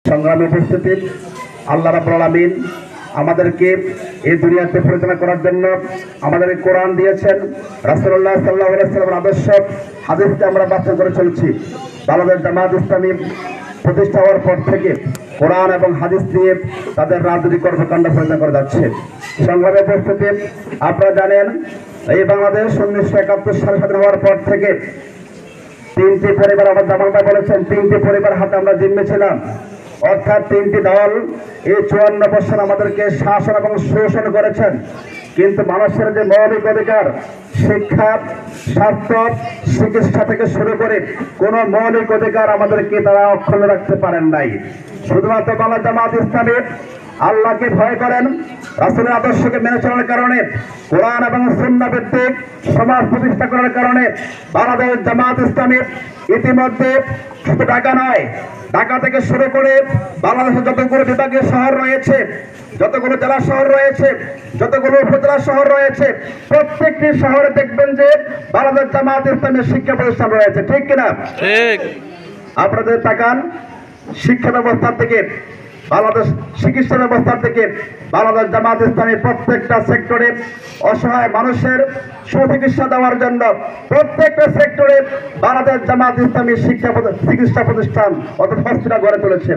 সংগ্রামী উপস্থিতি, আল্লাহ রাব্বুল আলামিন আমাদেরকে এই দুনিয়াতে পরিচালনা করার জন্য আমাদেরকে কোরআন দিয়েছেন। রাসূলুল্লাহ সাল্লাল্লাহু আলাইহি ওয়াসাল্লামের আদর্শ হাদিসকে আমরা বাস্তবায়ন করে চলছি। বাংলাদেশ জামাত ইসলামী প্রতিষ্ঠা হওয়ার পর থেকে কোরআন এবং হাদিস দিয়ে তাদের রাজনৈতিক কর্মকাণ্ড পরিচালনা করে যাচ্ছে। সংগ্রামী উপস্থিতি, আপনারা জানেন এই বাংলাদেশ 1971 সালে স্বাধীন হওয়ার পর থেকে তিনটি পরিবার, আমার জামাল ভাই বলেছেন, তিনটি পরিবার হাতে আমরা জিম্মে ছিলাম। অর্থাৎ তিনটি দল এই 54 বছর আমাদেরকে শাসন এবং শোষণ করেছেন। কিন্তু মানুষের যে মৌলিক অধিকার, শিক্ষা, স্বাস্থ্য, চিকিৎসা থেকে শুরু করে কোনো মৌলিক অধিকার আমাদেরকে তারা অক্ষুণ্ণ রাখতে পারেন নাই। শুধুমাত্র বাংলা জামাত ইসলামী আল্লাহকে ভয় করেন, রাসূলের আদর্শকে মেনে চলার কারণে, কোরআন এবং সুন্নাহ ভিত্তিক সমাজ প্রতিষ্ঠা করার কারণে বাংলাদেশ জামাত ইসলামী ইতিমধ্যে শুধু ঢাকা নয়, ঢাকা থেকে শুরু করে বাংলাদেশের যতগুলো বিভাগীয় শহর রয়েছে, যতগুলো জেলা শহর রয়েছে, যতগুলো উপজেলা শহর রয়েছে, প্রত্যেকটি শহরে দেখবেন যে বাংলাদেশ জামাত ইসলামের শিক্ষা প্রতিষ্ঠান রয়েছে। ঠিক কিনা? ঠিক। আপনাদের তাকান, শিক্ষা ব্যবস্থা থেকে, বাংলাদেশ চিকিৎসা ব্যবস্থা থেকে বাংলাদেশ জামাত ইসলামী প্রত্যেকটা সেক্টরে অসহায় মানুষের সুচিকিৎসা দেওয়ার জন্য প্রত্যেকটা সেক্টরে বাংলাদেশ জামাত ইসলামী চিকিৎসা প্রতিষ্ঠান অর্থাৎ হসপিটাল গড়ে তুলেছে।